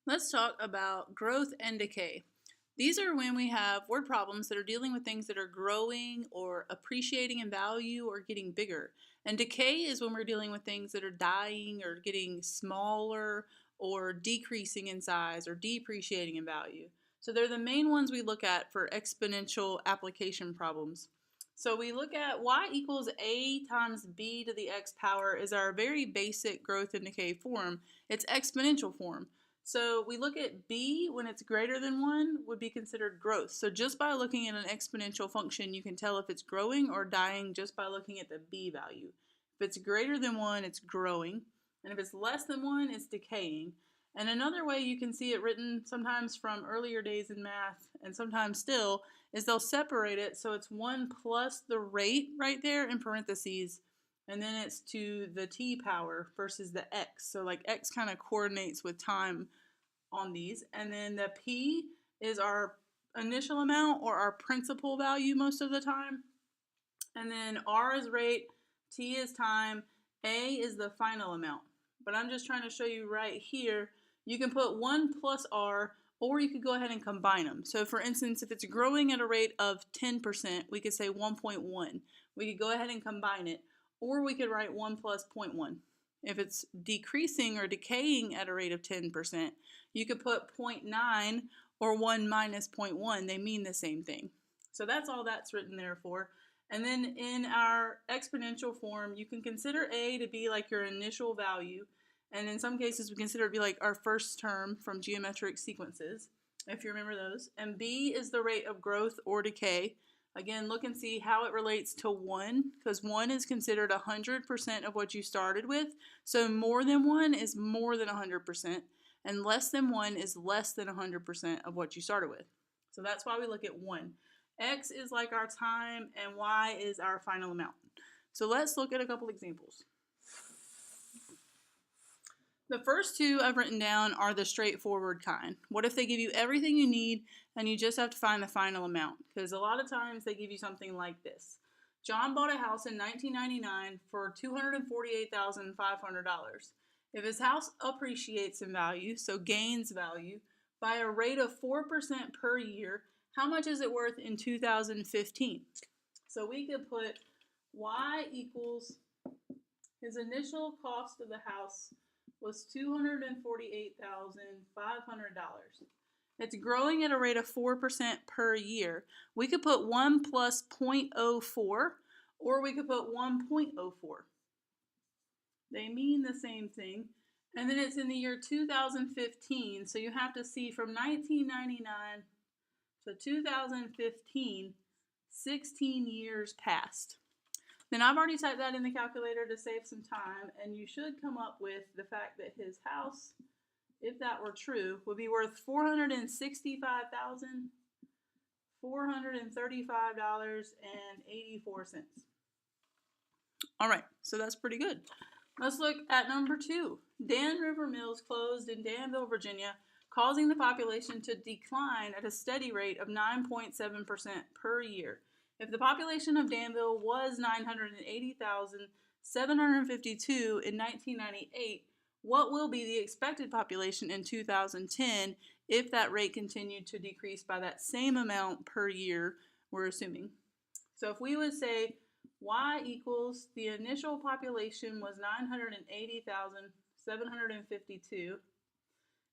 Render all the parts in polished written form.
Let's talk about growth and decay. These are when we have word problems that are dealing with things that are growing or appreciating in value or getting bigger. And decay is when we're dealing with things that are dying or getting smaller or decreasing in size or depreciating in value. So they're the main ones we look at for exponential application problems. So we look at y equals a times b to the x power is our very basic growth and decay form. It's exponential form. So we look at b when it's greater than 1 would be considered growth. So just by looking at an exponential function, you can tell if it's growing or dying just by looking at the b value. If it's greater than 1, it's growing. And if it's less than 1, it's decaying. And another way you can see it written sometimes from earlier days in math and sometimes still is they'll separate it so it's 1 plus the rate right there in parentheses, and then it's to the t power versus the x. So like x kind of coordinates with time on these. And then the p is our initial amount or our principal value most of the time. And then r is rate, t is time, a is the final amount. But I'm just trying to show you right here, you can put 1 plus r, or you could go ahead and combine them. So for instance, if it's growing at a rate of 10%, we could say 1.1. We could go ahead and combine it, or we could write 1 plus 0.1. If it's decreasing or decaying at a rate of 10%, you could put 0.9 or 1 minus 0.1. They mean the same thing. So that's all that's written there for. And then in our exponential form, you can consider a to be like your initial value. And in some cases, we consider it to be like our first term from geometric sequences, if you remember those. And b is the rate of growth or decay. Again, look and see how it relates to 1, because 1 is considered 100% of what you started with. So more than 1 is more than 100%, and less than 1 is less than 100% of what you started with. So that's why we look at 1. X is like our time, and y is our final amount. So let's look at a couple examples. The first two I've written down are the straightforward kind. What if they give you everything you need and you just have to find the final amount? Because a lot of times they give you something like this. John bought a house in 1999 for $248,500. If his house appreciates in value, so gains value, by a rate of 4% per year, how much is it worth in 2015? So we could put y equals his initial cost of the house was $248,500. It's growing at a rate of 4% per year. We could put 1 plus 0.04, or we could put 1.04. They mean the same thing. And then it's in the year 2015, so you have to see from 1999 to 2015, 16 years passed. Then I've already typed that in the calculator to save some time, and you should come up with the fact that his house, if that were true, would be worth $465,435.84. All right, so that's pretty good. Let's look at number 2. Dan River Mills closed in Danville, Virginia, causing the population to decline at a steady rate of 9.7% per year. If the population of Danville was 980,752 in 1998, what will be the expected population in 2010 if that rate continued to decrease by that same amount per year, we're assuming? So if we would say y equals the initial population was 980,752,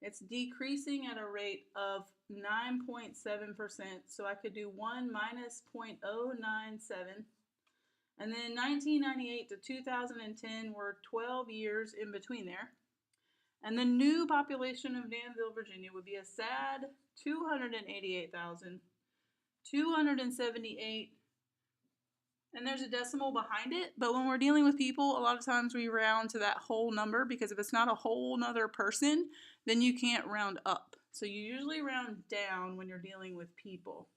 it's decreasing at a rate of 9.7%, so I could do 1 minus 0.097. And then 1998 to 2010 were 12 years in between there. And the new population of Danville, Virginia would be a sad 288,278. And there's a decimal behind it, but when we're dealing with people, a lot of times we round to that whole number, because if it's not a whole nother person, then you can't round up. So you usually round down when you're dealing with people.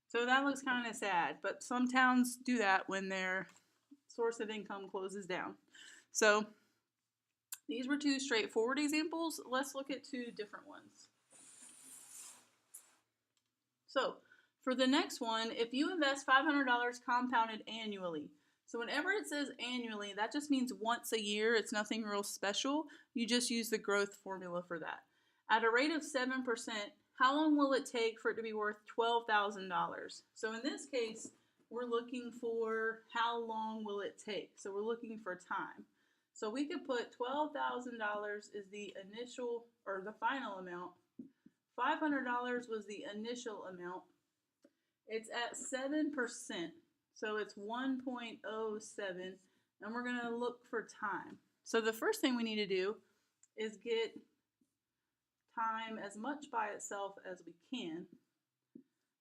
So that looks kind of sad, but some towns do that when their source of income closes down. So these were 2 straightforward examples. Let's look at 2 different ones. So for the next one, if you invest $500 compounded annually, so whenever it says annually, that just means once a year. It's nothing real special. You just use the growth formula for that. At a rate of 7%, how long will it take for it to be worth $12,000? So in this case, we're looking for how long will it take. So we're looking for time. So we could put $12,000 is the initial or the final amount. $500 was the initial amount. It's at 7%. So it's 1.07, and we're going to look for time. So the first thing we need to do is get time as much by itself as we can.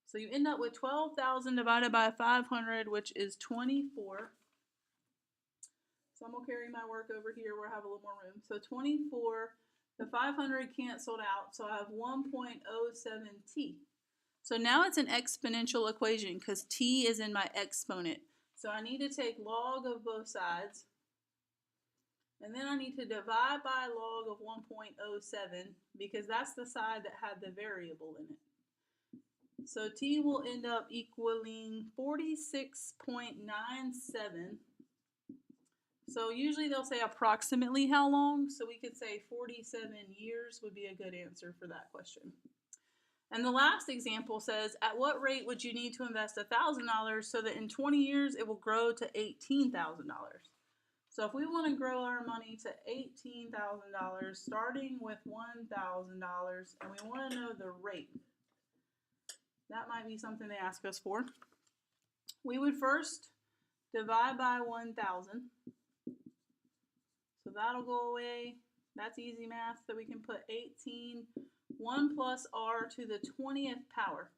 So you end up with 12,000 divided by 500, which is 24. So I'm going to carry my work over here where I have a little more room. So 24, the 500 canceled out, so I have 1.07t. So now it's an exponential equation because t is in my exponent. So I need to take log of both sides. And then I need to divide by log of 1.07 because that's the side that had the variable in it. So t will end up equaling 46.97. So usually they'll say approximately how long. So we could say 47 years would be a good answer for that question. And the last example says, at what rate would you need to invest $1,000 so that in 20 years it will grow to $18,000? So if we want to grow our money to $18,000, starting with $1,000, and we want to know the rate, that might be something they ask us for. We would first divide by 1,000. So that'll go away. That's easy math. So we can put 18, 1 plus r to the 20th power.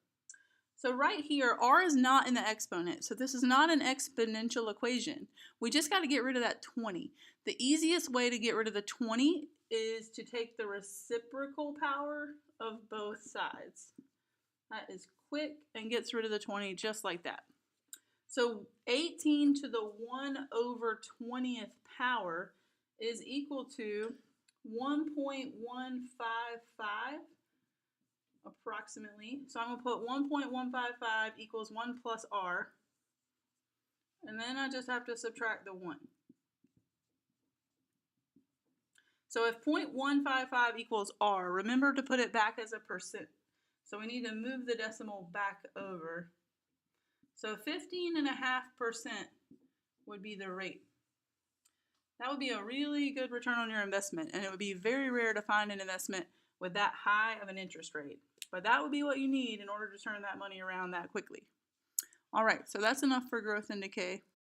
So right here, r is not in the exponent. So this is not an exponential equation. We just got to get rid of that 20. The easiest way to get rid of the 20 is to take the reciprocal power of both sides. That is quick and gets rid of the 20 just like that. So 18 to the 1/20th power is equal to 1.155 approximately. So I'm going to put 1.155 equals 1 plus r. And then I just have to subtract the 1. So if 0.155 equals r, remember to put it back as a percent. So we need to move the decimal back over. So 15.5% would be the rate. That would be a really good return on your investment, and it would be very rare to find an investment with that high of an interest rate. But that would be what you need in order to turn that money around that quickly. All right, so that's enough for growth and decay.